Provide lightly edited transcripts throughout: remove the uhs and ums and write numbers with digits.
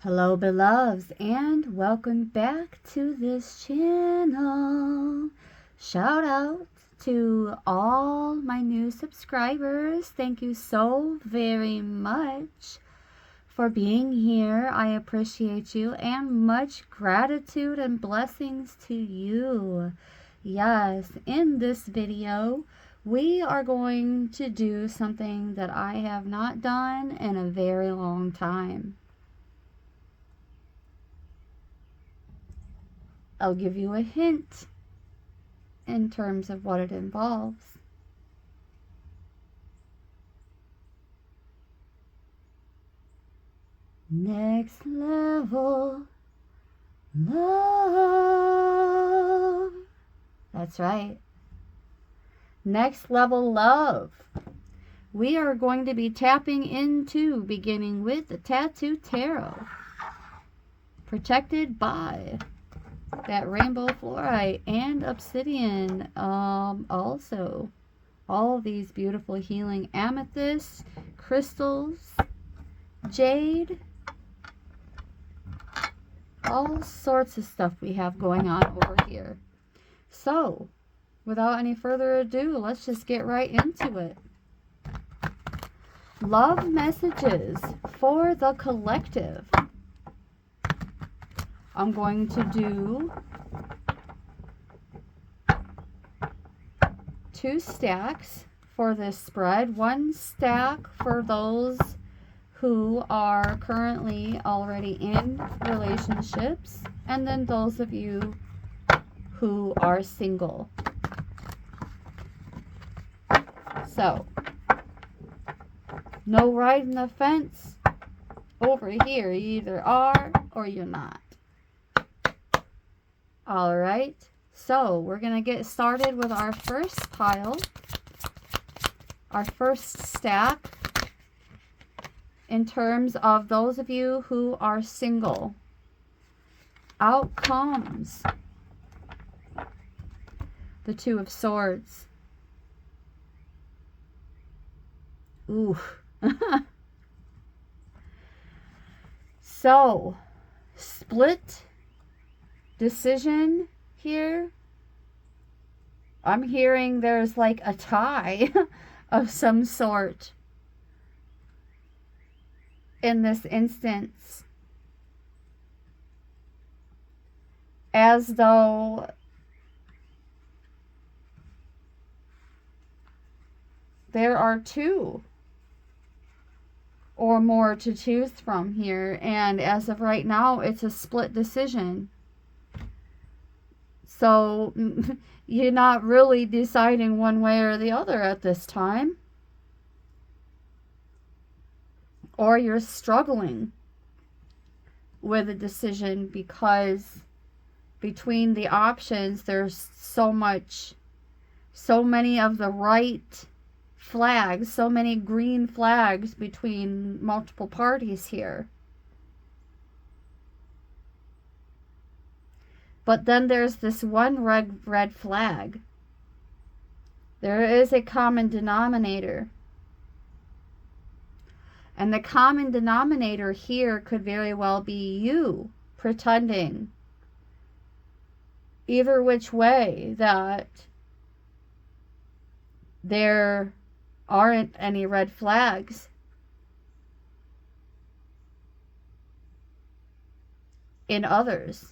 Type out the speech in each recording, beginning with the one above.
Hello beloveds, and welcome back to this channel. Shout out to all my new subscribers. Thank you so very much for being here. I appreciate you, and much gratitude and blessings to you. Yes, in this video we are going to do something that I have not done in a very long time. I'll give you a hint in terms of what it involves. Next level love. That's right. Next level love. We are going to be tapping into, beginning with the Tattoo Tarot. Protected by that rainbow fluorite and obsidian. Also all of these beautiful healing amethysts, crystals, jade, all sorts of stuff we have going on over here. So without any further ado, let's just get right into it. Love messages for the collective. I'm going to do 2 stacks for this spread. 1 stack for those who are currently already in relationships, and then those of you who are single. So, no riding the fence over here. You either are or you're not. Alright, so we're going to get started with our first pile, our first stack, in terms of those of you who are single. Out comes the 2 of Swords. Ooh. So, split decision here. I'm hearing there's like a tie of some sort in this instance, as though there are 2 or more to choose from here, and as of right now it's a split decision. So you're not really deciding one way or the other at this time. Or you're struggling with a decision because between the options there's so many of the right flags, so many green flags between multiple parties here. But then there's this one red flag. There is a common denominator. And the common denominator here could very well be you pretending either which way that there aren't any red flags in others.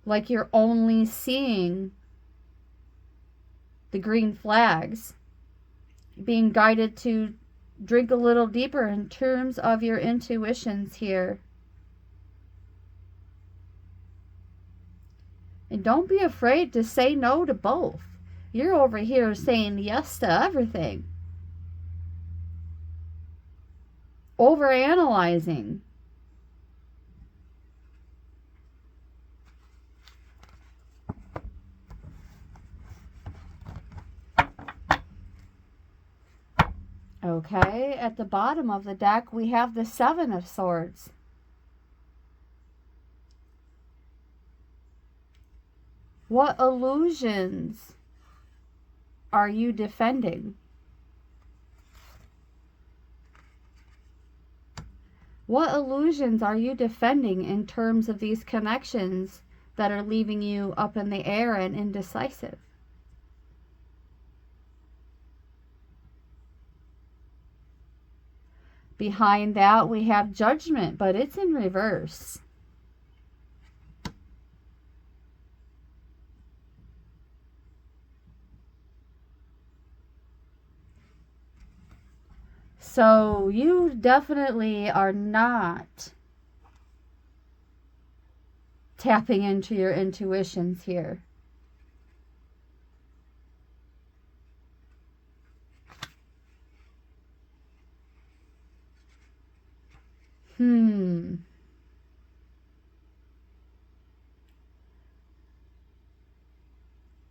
Like you're only seeing the green flags, being guided to drink a little deeper in terms of your intuitions here. And don't be afraid to say no to both. You're over here saying yes to everything. Overanalyzing. Okay, at the bottom of the deck we have the 7 of Swords. What illusions are you defending? What illusions are you defending in terms of these connections that are leaving you up in the air and indecisive? Behind that, we have Judgment, but it's in reverse. So you definitely are not tapping into your intuitions here.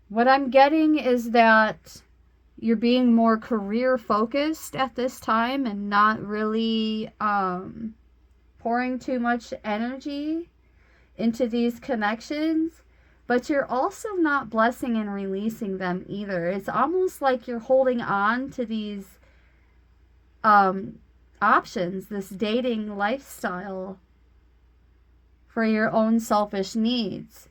What I'm getting is that you're being more career focused at this time and not really pouring too much energy into these connections, but you're also not blessing and releasing them either. It's almost like you're holding on to these options, this dating lifestyle, for your own selfish needs.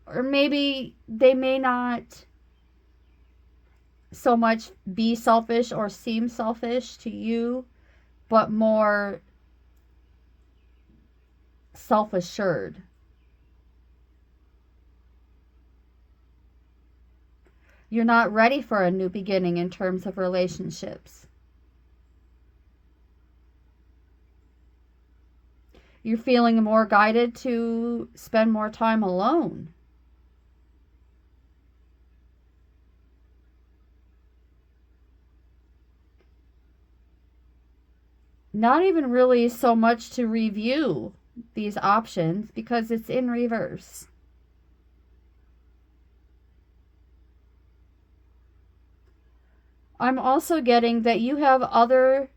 Or maybe they may not so much be selfish or seem selfish to you, but more self-assured. You're not ready for a new beginning in terms of relationships. You're feeling more guided to spend more time alone. Not even really so much to review these options because it's in reverse. I'm also getting that you have other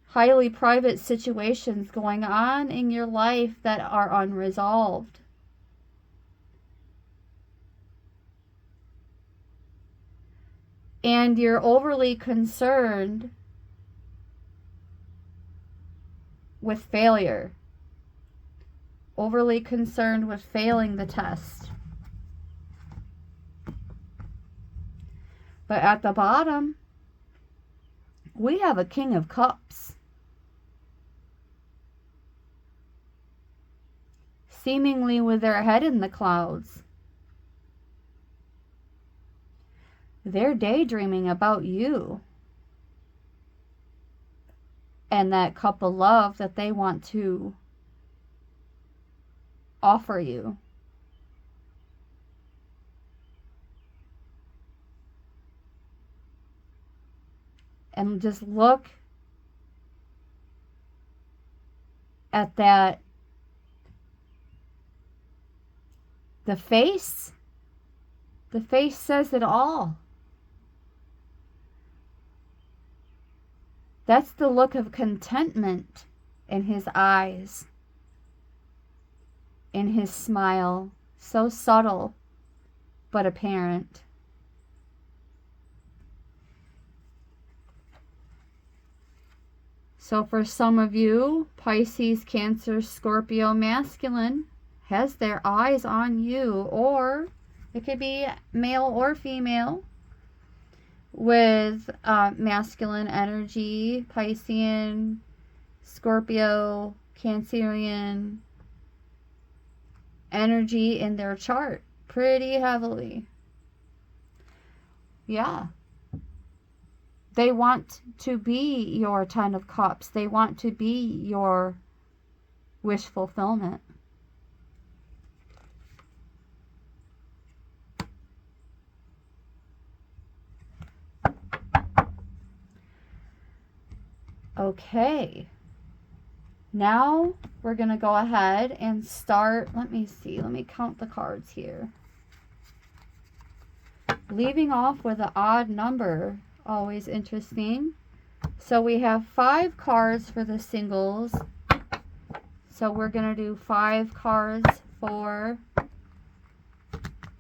highly private situations going on in your life that are unresolved. And you're overly concerned with failure. Overly concerned with failing the test. But at the bottom, we have a King of Cups. Seemingly with their head in the clouds. They're daydreaming about you. And that cup of love that they want to offer you. And just look at that. The face says it all. That's the look of contentment in his eyes, in his smile, so subtle but apparent. So for some of you, Pisces, Cancer, Scorpio, masculine has their eyes on you, or it could be male or female with masculine energy, Piscean, Scorpio, Cancerian energy in their chart pretty heavily. Yeah. They want to be your 10 of Cups. They want to be your wish fulfillment. Okay. Now we're going to go ahead and start. Let me see. Let me count the cards here. Leaving off with an odd number. Always interesting. So we have 5 cards for the singles. So we're going to do 5 cards for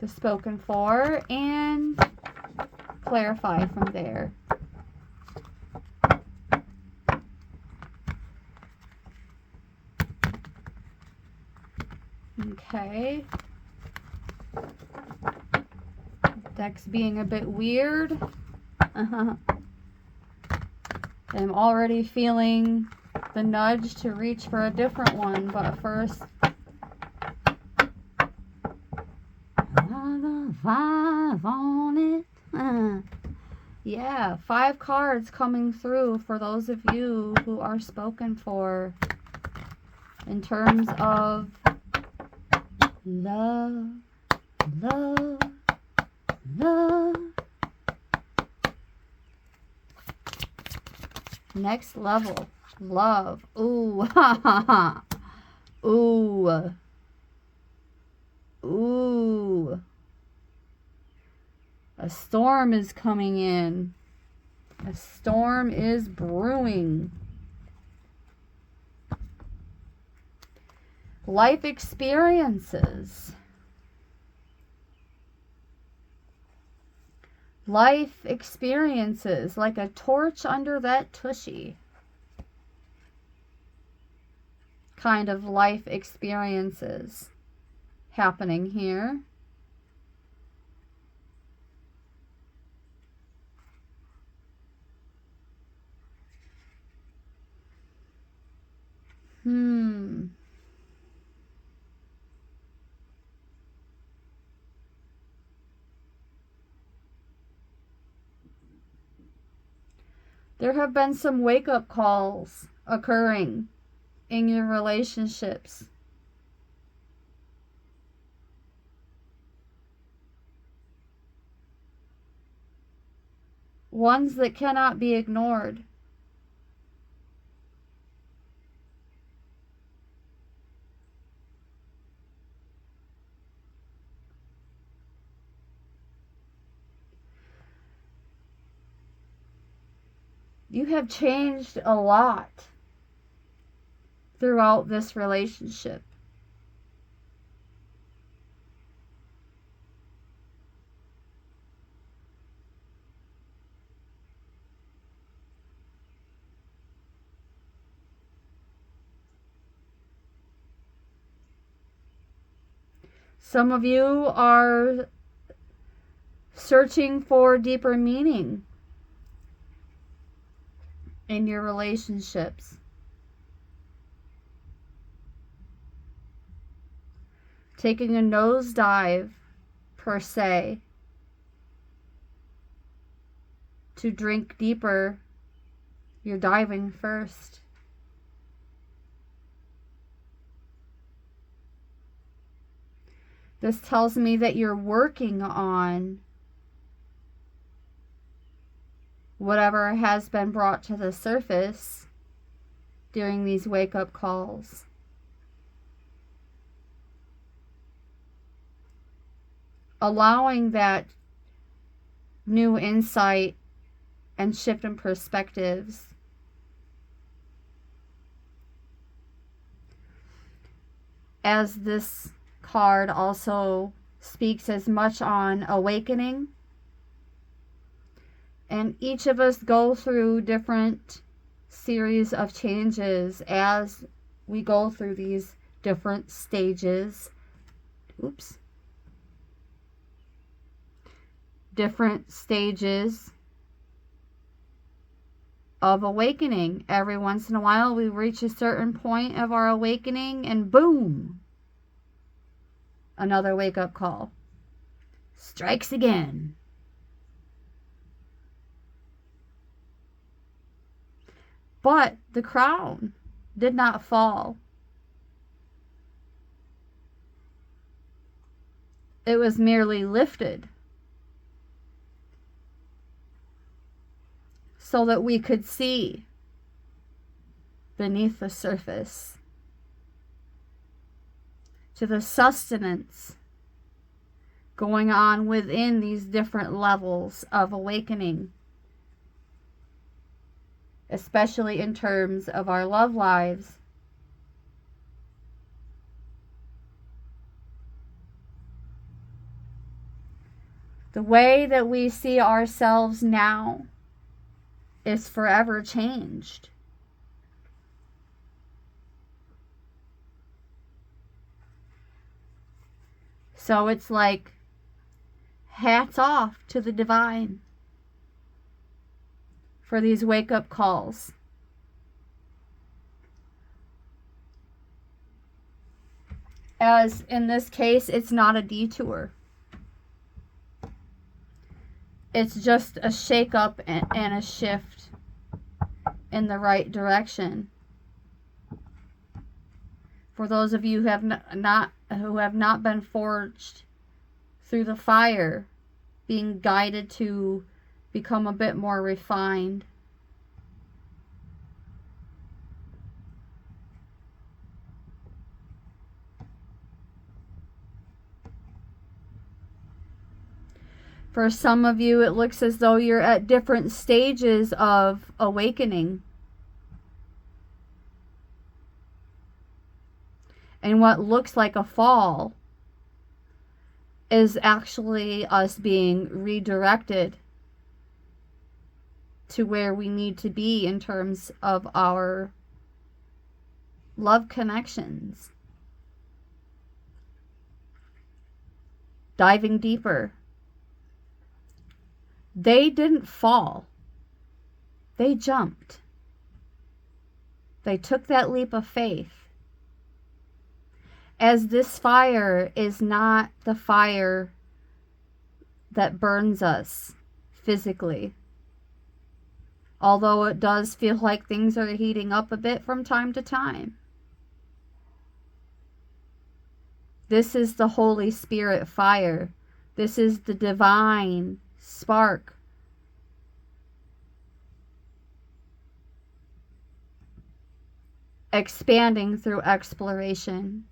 the spoken for and clarify from there. Okay. Deck's being a bit weird. I'm already feeling the nudge to reach for a different one, but first, the 5 on it. Yeah, 5 cards coming through for those of you who are spoken for in terms of love, love, love. Next level, love. Ooh, ha ha ha. Ooh. Ooh. A storm is coming in. A storm is brewing. Life experiences. Life experiences, like a torch under that tushy. Kind of life experiences happening here. There have been some wake-up calls occurring in your relationships. Ones that cannot be ignored. You have changed a lot throughout this relationship. Some of you are searching for deeper meaning in your relationships. Taking a nosedive, per se, to drink deeper. You're diving first. This tells me that you're working on whatever has been brought to the surface during these wake-up calls. Allowing that new insight and shift in perspectives. As this card also speaks as much on awakening. And each of us go through different series of changes as we go through these different stages. Different stages of awakening. Every once in a while we reach a certain point of our awakening and boom, another wake-up call strikes again. But the crown did not fall. It was merely lifted so that we could see beneath the surface to the sustenance going on within these different levels of awakening, especially in terms of our love lives. The way that we see ourselves now is forever changed. So it's like, hats off to the divine for these wake-up calls. As in this case, it's not a detour. It's just a shake-up and a shift in the right direction. For those of you who have not been forged through the fire, being guided to become a bit more refined. For some of you, it looks as though you're at different stages of awakening. And what looks like a fall is actually us being redirected to where we need to be in terms of our love connections. Diving deeper. They didn't fall. They jumped. They took that leap of faith. As this fire is not the fire that burns us physically. Although it does feel like things are heating up a bit from time to time. This is the Holy Spirit fire. This is the divine spark. Expanding through exploration.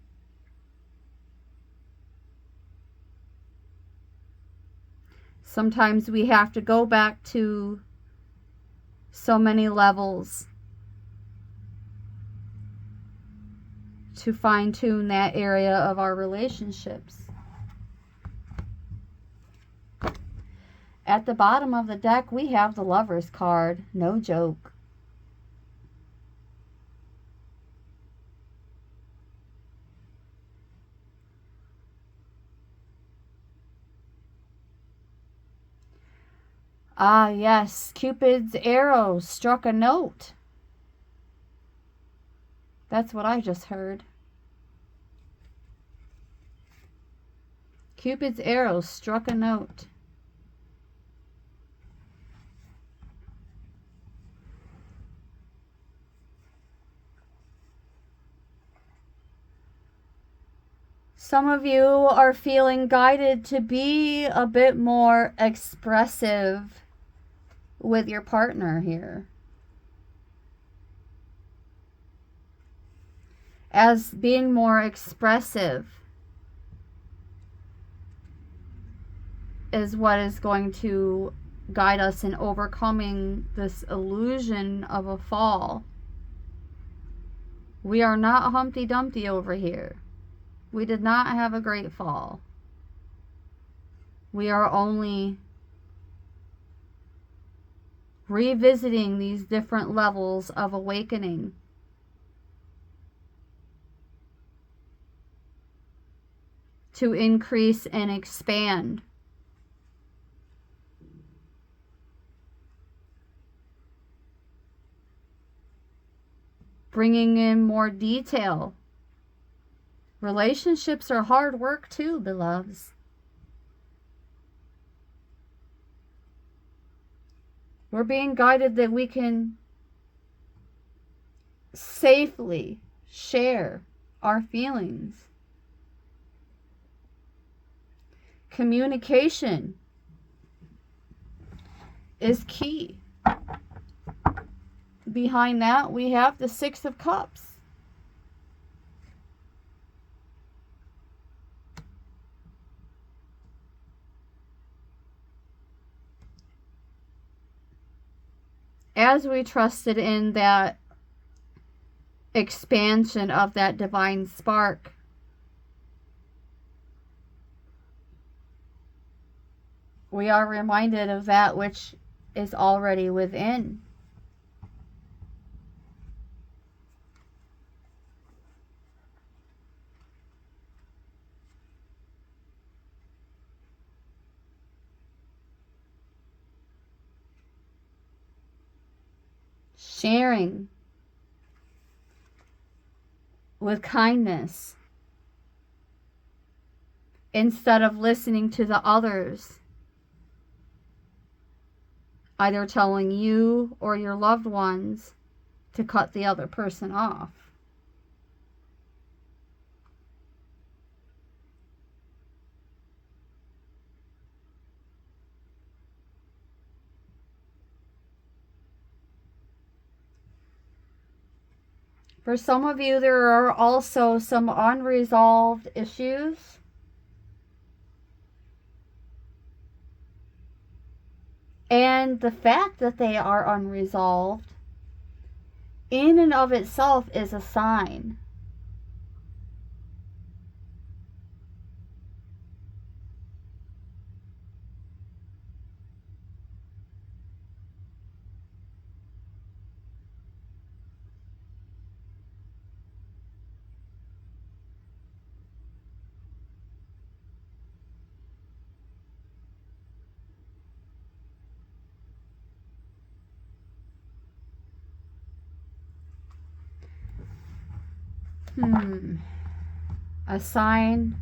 Sometimes we have to go back to so many levels to fine-tune that area of our relationships. At the bottom of the deck, we have the Lover's card. No joke. Ah, yes, Cupid's arrow struck a note. That's what I just heard. Cupid's arrow struck a note. Some of you are feeling guided to be a bit more expressive with your partner here. As being more expressive is what is going to guide us in overcoming this illusion of a fall. We are not Humpty Dumpty over here. We did not have a great fall. We are only revisiting these different levels of awakening. To increase and expand. Bringing in more detail. Relationships are hard work too, beloveds. We're being guided that we can safely share our feelings. Communication is key. Behind that, we have the Six of Cups. As we trusted in that expansion of that divine spark, we are reminded of that which is already within. sharing with kindness instead of listening to the others, either telling you or your loved ones to cut the other person off. For some of you, there are also some unresolved issues. And the fact that they are unresolved in and of itself is a sign. A sign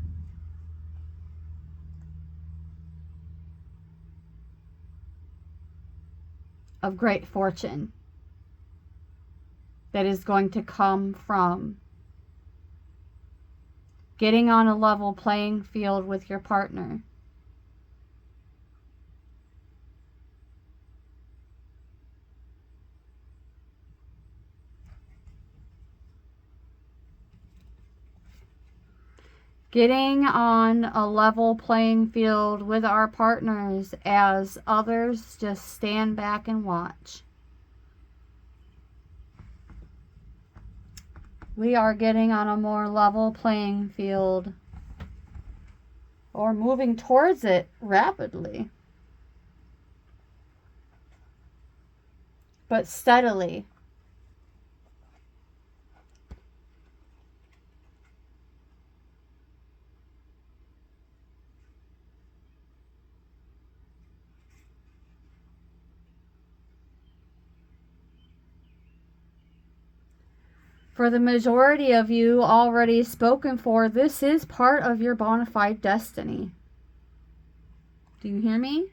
of great fortune that is going to come from getting on a level playing field with your partner. Getting on a level playing field with our partners as others just stand back and watch. We are getting on a more level playing field, or moving towards it rapidly, but steadily. For the majority of you already spoken for, this is part of your bona fide destiny. Do you hear me?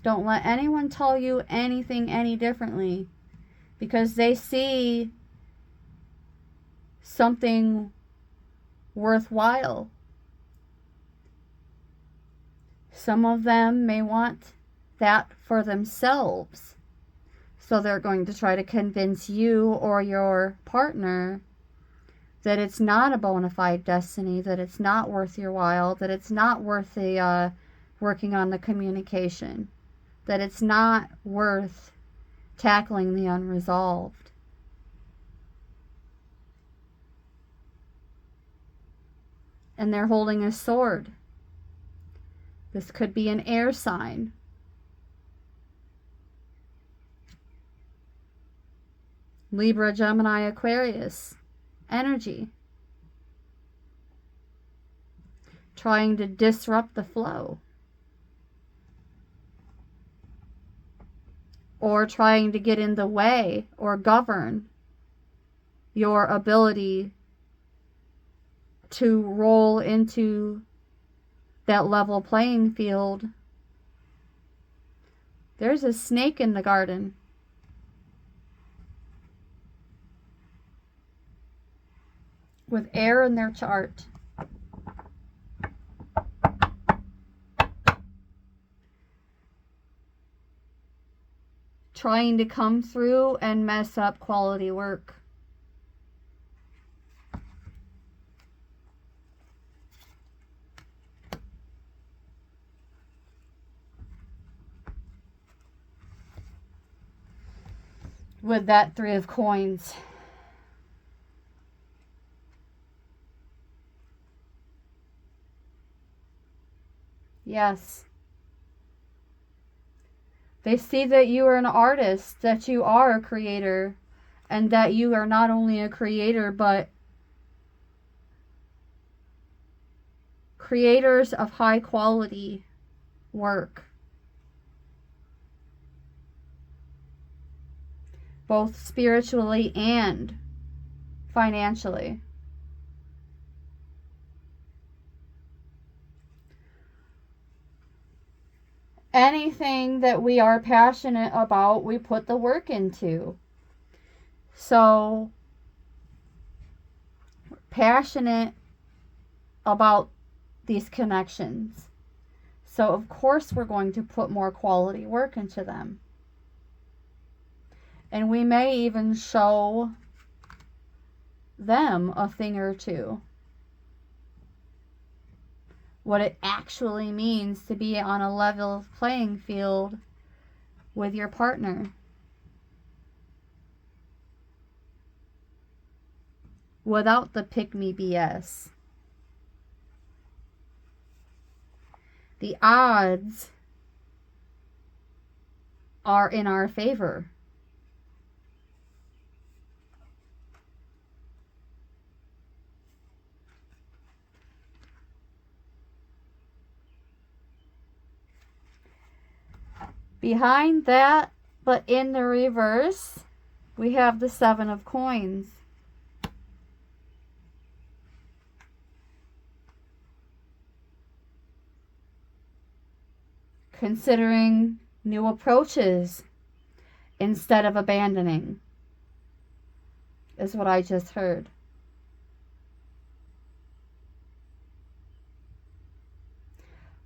Don't let anyone tell you anything any differently, because they see something worthwhile. Some of them may want that for themselves. So they're going to try to convince you or your partner that it's not a bona fide destiny, that it's not worth your while, that it's not worth the working on the communication, that it's not worth tackling the unresolved. And they're holding a sword. This could be an air sign. Libra, Gemini, Aquarius energy. Trying to disrupt the flow. Or trying to get in the way or govern your ability to roll into that level playing field. There's a snake in the garden. With air in their chart. Trying to come through and mess up quality work. With that 3 of coins. Yes. They see that you are an artist, that you are a creator, and that you are not only a creator, but creators of high quality work. both spiritually and financially. Anything that we are passionate about, we put the work into. So, passionate about these connections. So, of course, we're going to put more quality work into them. And we may even show them a thing or two. What it actually means to be on a level playing field with your partner. Without the pick-me BS. The odds are in our favor. Behind that, but in the reverse, we have the 7 of coins. Considering new approaches instead of abandoning, is what I just heard.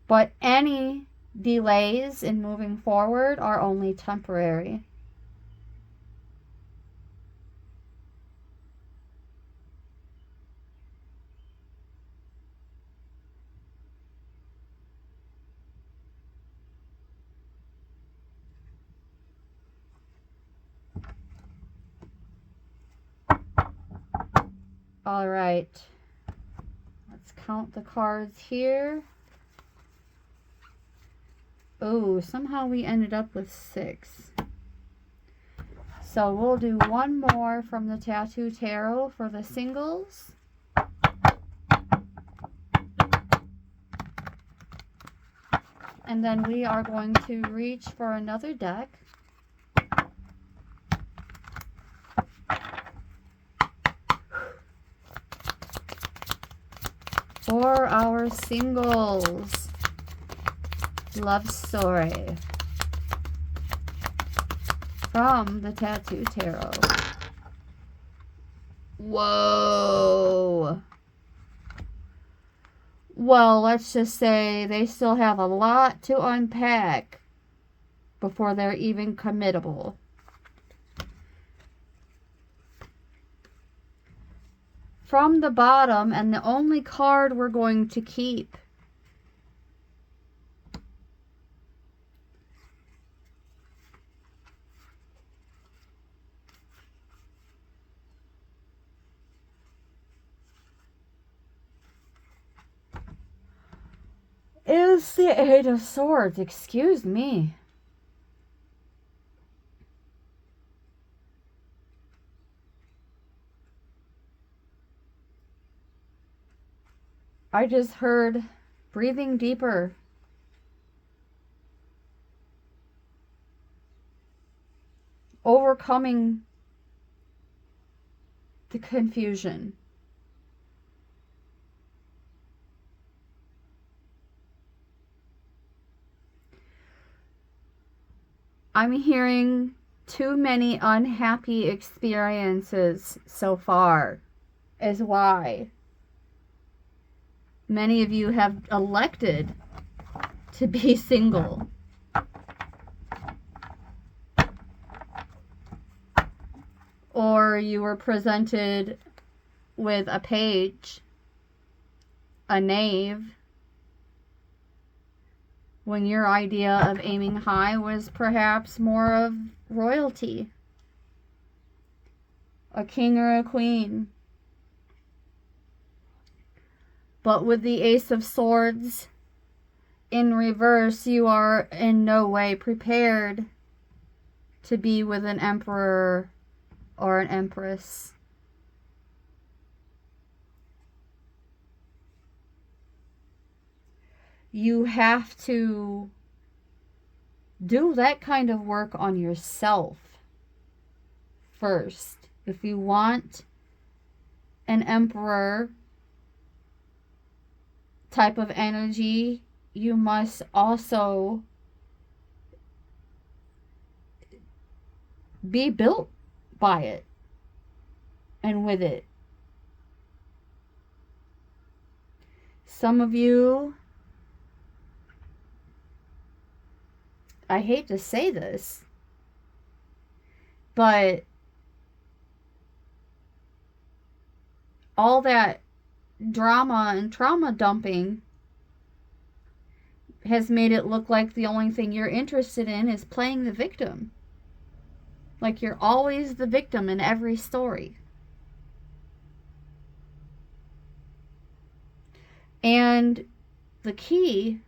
But any delays in moving forward are only temporary. All right, let's count the cards here. Oh, somehow we ended up with 6. So we'll do one more from the Tattoo Tarot for the singles. And then we are going to reach for another deck. For our singles love story from the Tattoo Tarot. Whoa. Well, let's just say they still have a lot to unpack before they're even committable. From the bottom, and the only card we're going to keep, is the 8 of Swords. Excuse me. I just heard breathing deeper. Overcoming the confusion. I'm hearing too many unhappy experiences so far is why many of you have elected to be single. Or you were presented with a page, a knave, when your idea of aiming high was perhaps more of royalty, a king or a queen. But with the Ace of Swords in reverse, you are in no way prepared to be with an emperor or an empress. You have to do that kind of work on yourself first. If you want an emperor type of energy, you must also be built by it and with it. Some of you, I hate to say this, but all that drama and trauma dumping has made it look like the only thing you're interested in is playing the victim. Like you're always the victim in every story. And the key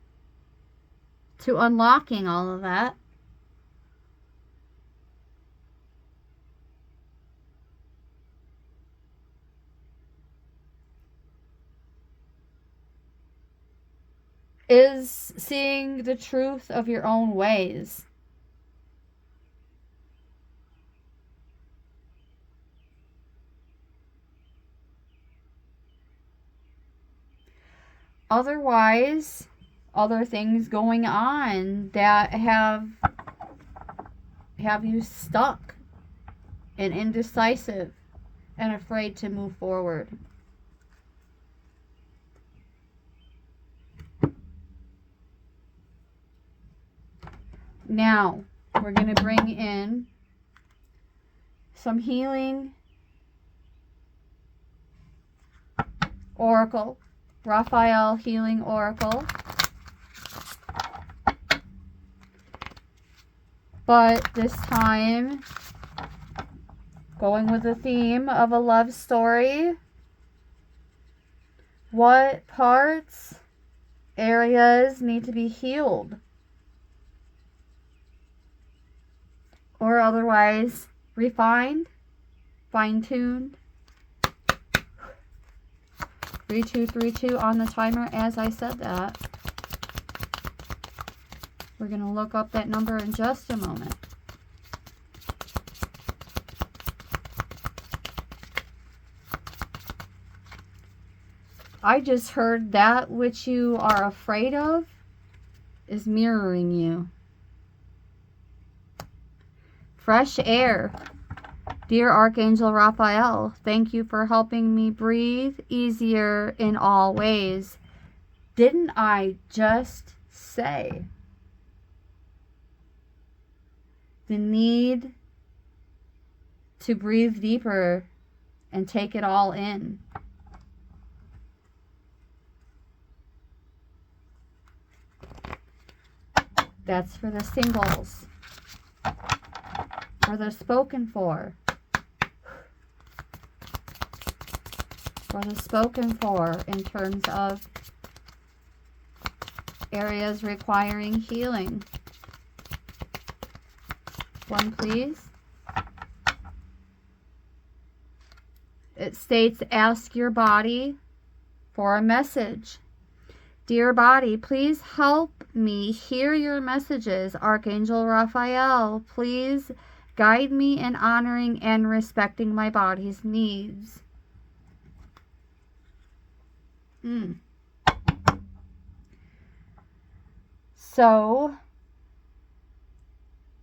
to unlocking all of that is seeing the truth of your own ways. Otherwise, other things going on that have you stuck and indecisive and afraid to move forward. Now, we're going to bring in some healing oracle, Raphael healing oracle. But this time, going with the theme of a love story. What parts, areas need to be healed? Or otherwise refined, fine-tuned. 3232 on the timer as I said that. We're going to look up that number in just a moment. I just heard that which you are afraid of is mirroring you. Fresh air. Dear Archangel Raphael, thank you for helping me breathe easier in all ways. Didn't I just say the need to breathe deeper and take it all in? That's for the singles. For the spoken for. For the spoken for in terms of areas requiring healing. One, please. It states, ask your body for a message. Dear body, please help me hear your messages. Archangel Raphael, please guide me in honoring and respecting my body's needs. So,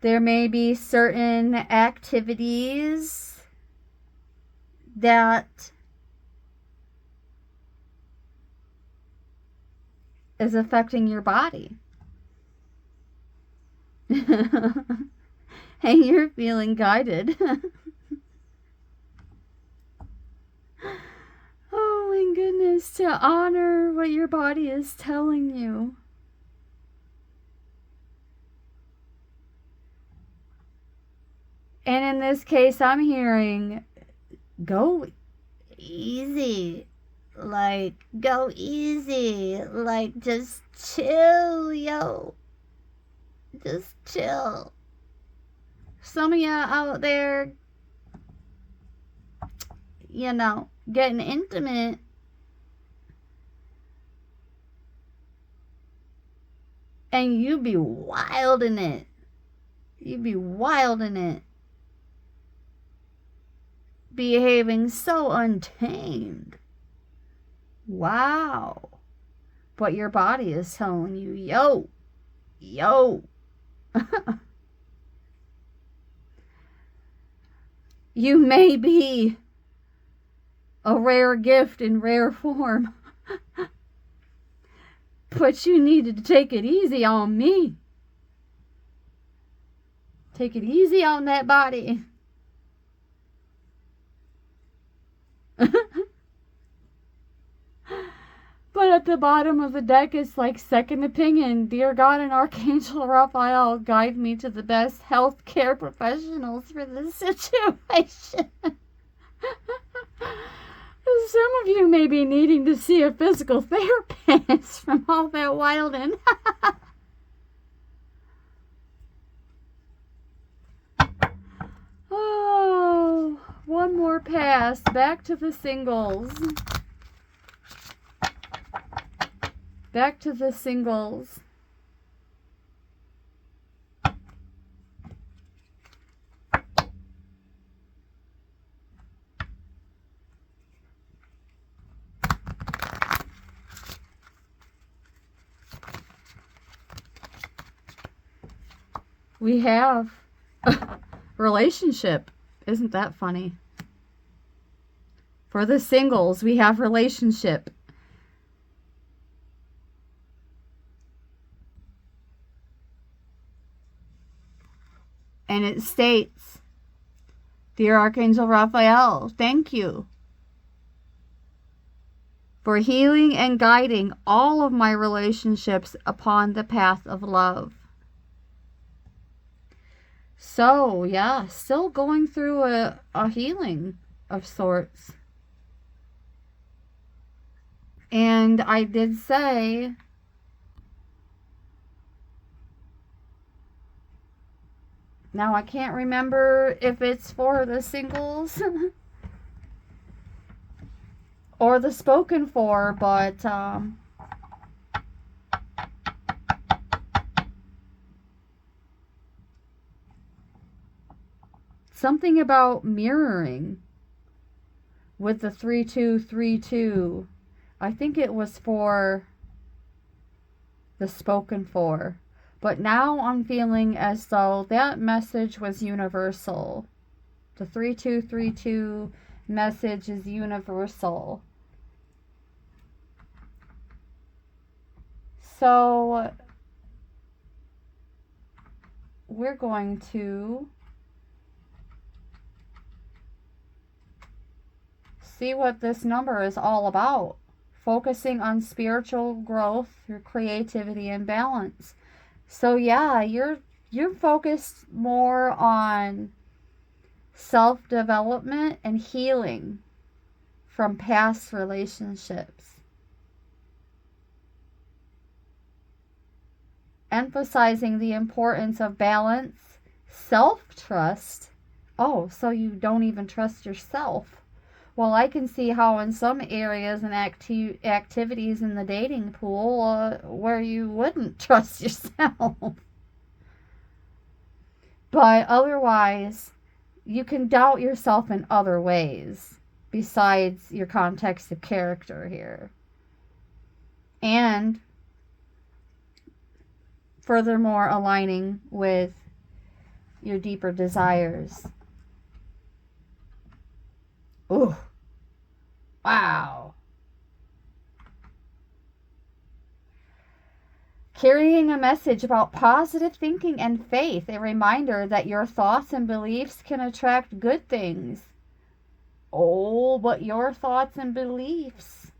there may be certain activities that is affecting your body. And you're feeling guided. Oh my goodness, to honor what your body is telling you. And in this case, I'm hearing, go easy. Like, go easy. Like, just chill, yo. Just chill. Some of you out there, you know, getting intimate. And you be wild in it. You be wild in it. behaving so untamed. Wow. But your body is telling you, yo, yo. You may be a rare gift in rare form, but you needed to take it easy on me. Take it easy on that body. But at the bottom of the deck, it's like second opinion. Dear God and Archangel Raphael, guide me to the best healthcare professionals for this situation. Some of you may be needing to see a physical therapist from all that wilding. Oh, one more pass. Back to the singles. Back to the singles. We have a relationship. Isn't that funny? For the singles, we have relationship. And it states, Dear Archangel Raphael, thank you for healing and guiding all of my relationships upon the path of love. So, yeah, still going through a healing of sorts. And I did say, now I can't remember if it's for the singles or the spoken for, but something about mirroring with the 3232. I think it was for the spoken for. But now I'm feeling as though that message was universal. The 3232 message is universal. So we're going to see what this number is all about. Focusing on spiritual growth through creativity and balance. So yeah, you're focused more on self-development and healing from past relationships. Emphasizing the importance of balance, self-trust. Oh, so you don't even trust yourself. Well, I can see how in some areas and activities in the dating pool where you wouldn't trust yourself. But otherwise, you can doubt yourself in other ways besides your context of character here. And furthermore, aligning with your deeper desires. Ooh. Wow. Carrying a message about positive thinking and faith, a reminder that your thoughts and beliefs can attract good things. Oh, but your thoughts and beliefs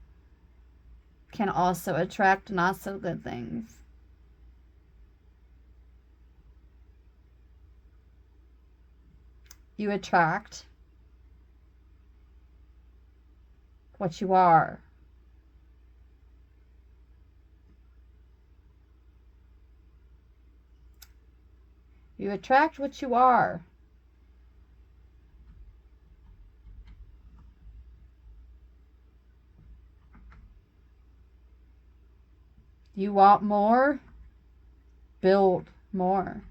can also attract not so good things. You attract what you are. You attract what you are. You want more? Build more.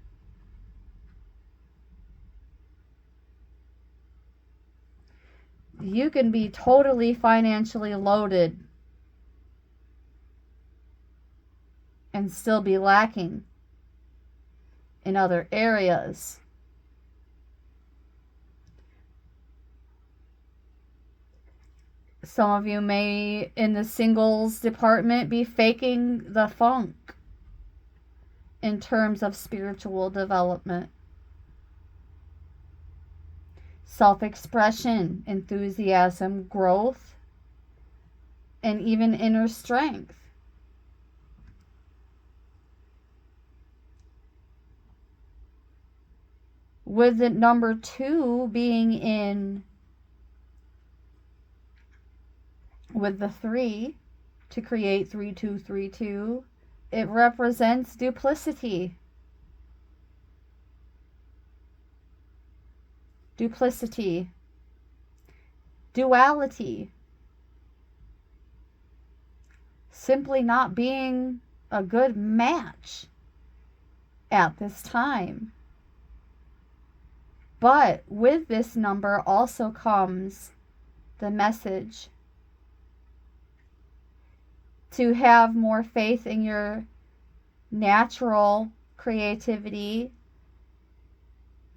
you can be totally financially loaded and still be lacking in other areas. Some of you may, in the singles department, be faking the funk in terms of spiritual development, self-expression, enthusiasm, growth, and even inner strength. With the number 2 being in with the 3 to create 3232, it represents duplicity. Duplicity. Duality. Simply not being a good match at this time. But with this number also comes the message to have more faith in your natural creativity,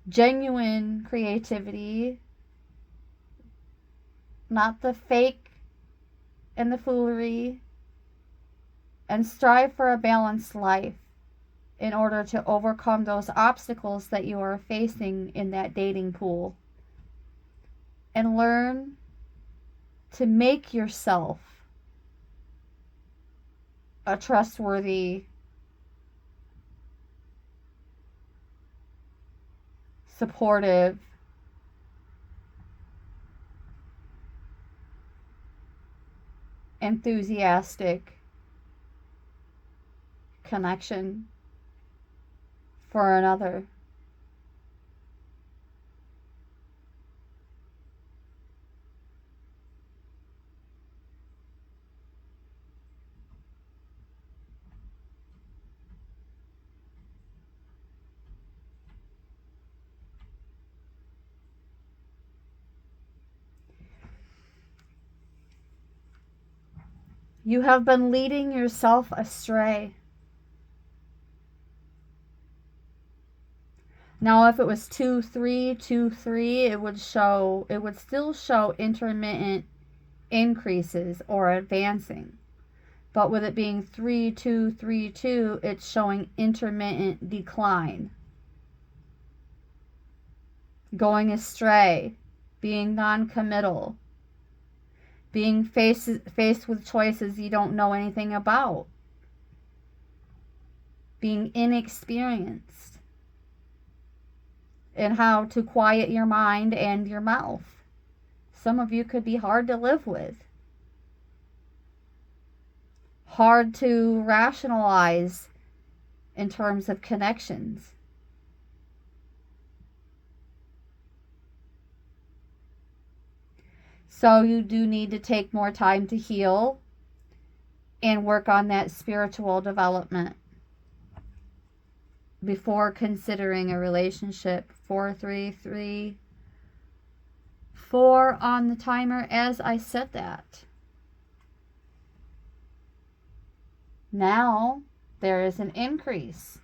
genuine creativity, not the fake and the foolery, and strive for a balanced life in order to overcome those obstacles that you are facing in that dating pool. And learn to make yourself a trustworthy, supportive, enthusiastic connection for another. You have been leading yourself astray. Now, if it was 2-3-2-3, it would still show intermittent increases or advancing. But with it being 3-2-3-2, it's showing intermittent decline. Going astray, being non-committal, being faced with choices you don't know anything about, being inexperienced in how to quiet your mind and your mouth. Some of you could be hard to live with, hard to rationalize in terms of connections. So you do need to take more time to heal and work on that spiritual development before considering a relationship. 4-3-3-4 on the timer as I said that. Now there is an increase.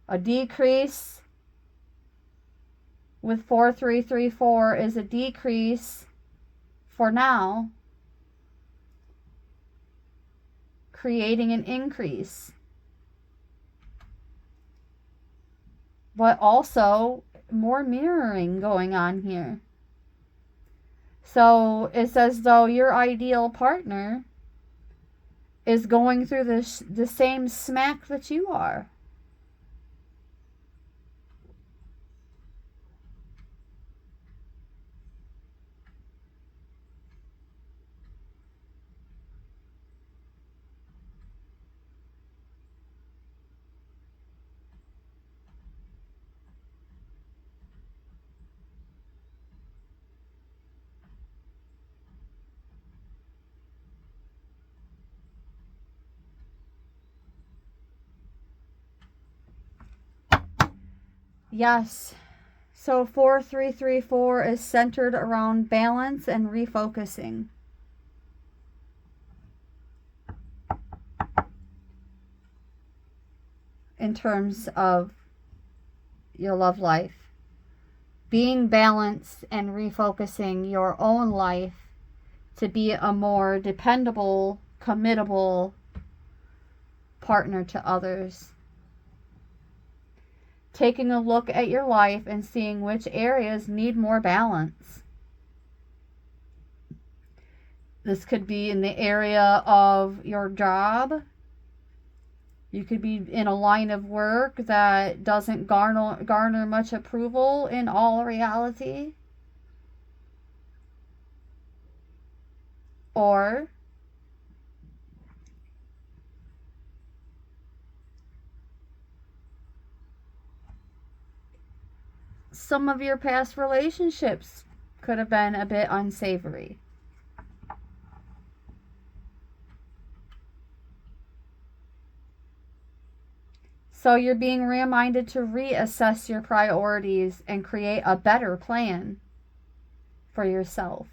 A decrease with 4-3-3-4 is a decrease for now, creating an increase. But also more mirroring going on here. So it's as though your ideal partner is going through the same smack that you are. Yes. So 4334 is centered around balance and refocusing. In terms of your love life. Being balanced and refocusing your own life to be a more dependable, committable partner to others. Taking a look at your life and seeing which areas need more balance. This could be in the area of your job. You could be in a line of work that doesn't garner much approval in all reality. Or some of your past relationships could have been a bit unsavory. So you're being reminded to reassess your priorities and create a better plan for yourself.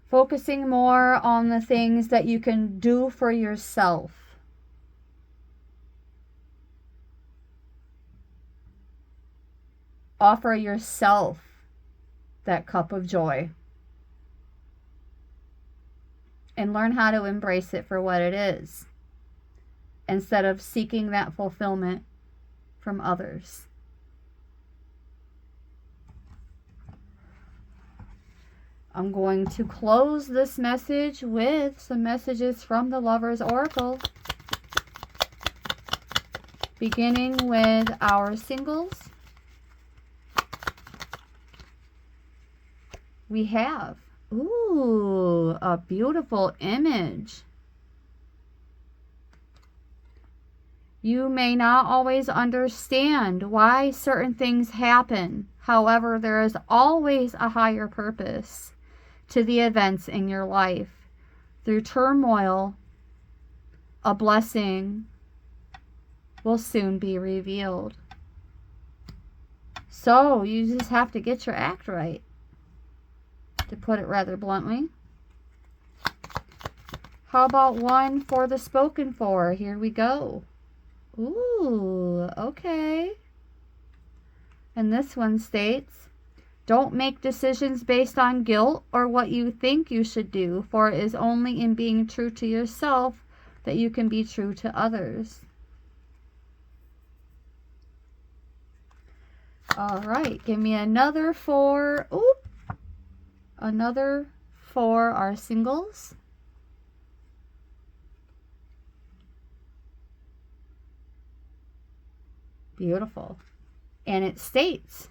Focusing more on the things that you can do for yourself. Offer yourself that cup of joy. And learn how to embrace it for what it is, instead of seeking that fulfillment from others. I'm going to close this message with some messages from the Lover's Oracle, beginning with our singles. We have, ooh, a beautiful image. You may not always understand why certain things happen. However, there is always a higher purpose to the events in your life. Through turmoil, a blessing will soon be revealed. So you just have to get your act right, to put it rather bluntly. How about one for the spoken for? Here we go. Ooh, okay. And this one states, don't make decisions based on guilt or what you think you should do, for it is only in being true to yourself that you can be true to others. All right, give me another for, another for our singles. Beautiful. And it states,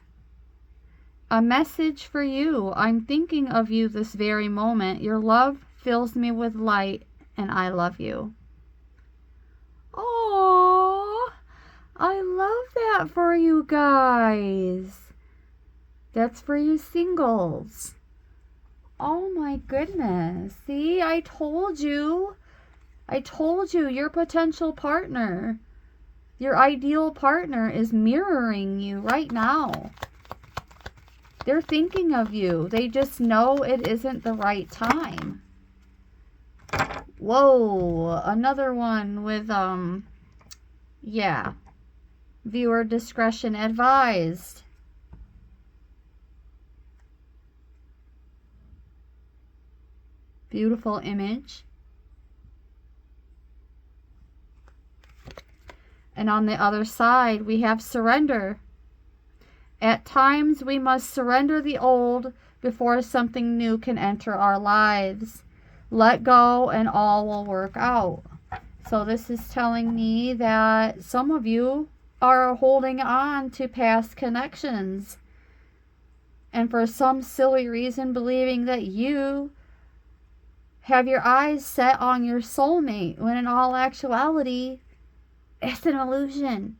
a message for you. I'm thinking of you this very moment. Your love fills me with light, and I love you. Oh, I love that for you guys. That's for you singles. Oh my goodness. See, I told you. Your potential partner, your ideal partner, is mirroring you right now. They're thinking of you. They just know it isn't the right time. Whoa, another one with, yeah. Viewer discretion advised. Beautiful image. And on the other side, we have surrender. At times, we must surrender the old before something new can enter our lives. Let go and all will work out. So this is telling me that some of you are holding on to past connections. And for some silly reason, believing that you have your eyes set on your soulmate, when in all actuality, it's an illusion.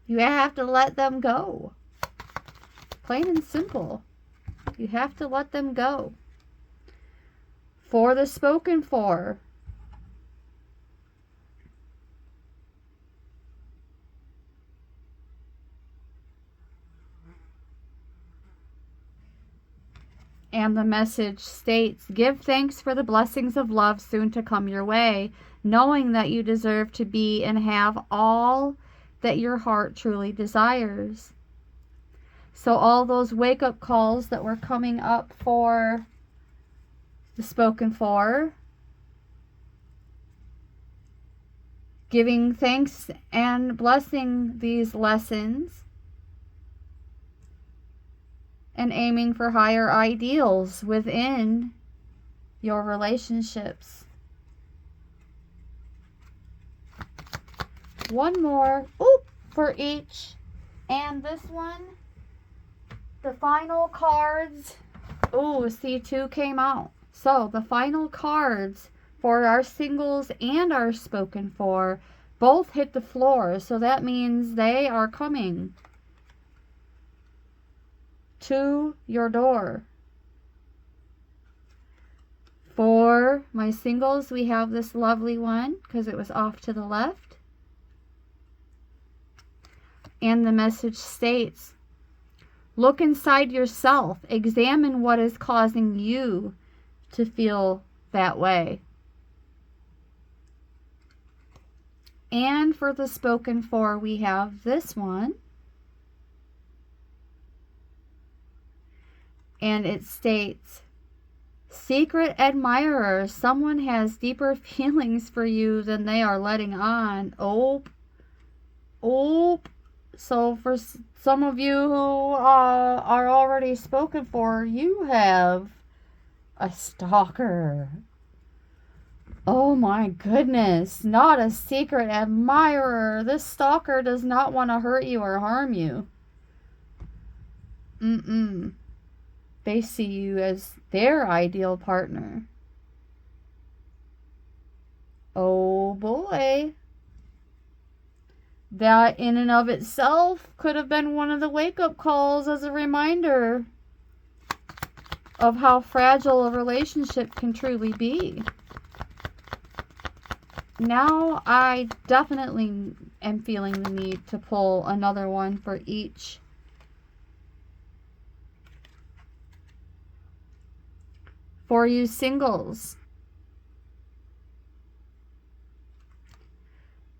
You have to let them go. Plain and simple. You have to let them go. For the spoken for, and the message states, give thanks for the blessings of love soon to come your way, knowing that you deserve to be and have all that your heart truly desires. So all those wake-up calls that were coming up for the spoken for, giving thanks and blessing these lessons, and aiming for higher ideals within your relationships. One more for each, and this one, the final cards. See, 2 came out. So the final cards for our singles and our spoken for both hit the floor, so that means they are coming to your door. For my singles, we have this lovely one because it was off to the left. And the message states, look inside yourself. Examine what is causing you to feel that way. And for the spoken for, we have this one. And it states, secret admirer. Someone has deeper feelings for you than they are letting on. So for some of you who are already spoken for, you have a stalker. Oh my goodness, not a secret admirer. This stalker does not want to hurt you or harm you. They see you as their ideal partner. Oh boy. That in and of itself could have been one of the wake-up calls as a reminder of how fragile a relationship can truly be. Now I definitely am feeling the need to pull another one for each. For you singles,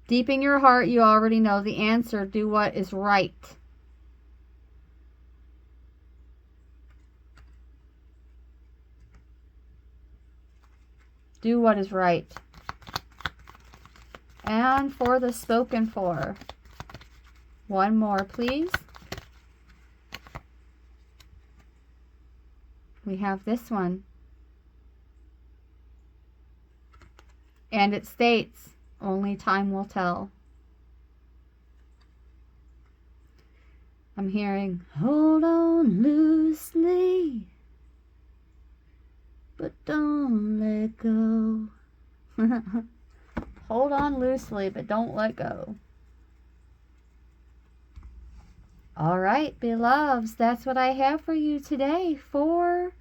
deep in your heart, you already know the answer. Do what is right. Do what is right. And for the spoken for, one more, please. We have this one. And it states, only time will tell. I'm hearing, hold on loosely, but don't let go. Hold on loosely, but don't let go. All right, beloveds, that's what I have for you today for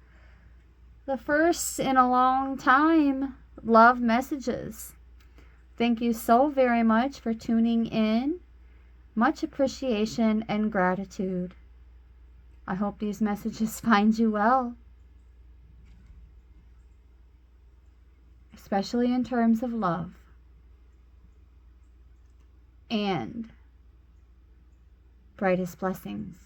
the first in a long time love messages. Thank you so very much for tuning in. Much appreciation and gratitude. I hope these messages find you well, especially in terms of love. And brightest blessings.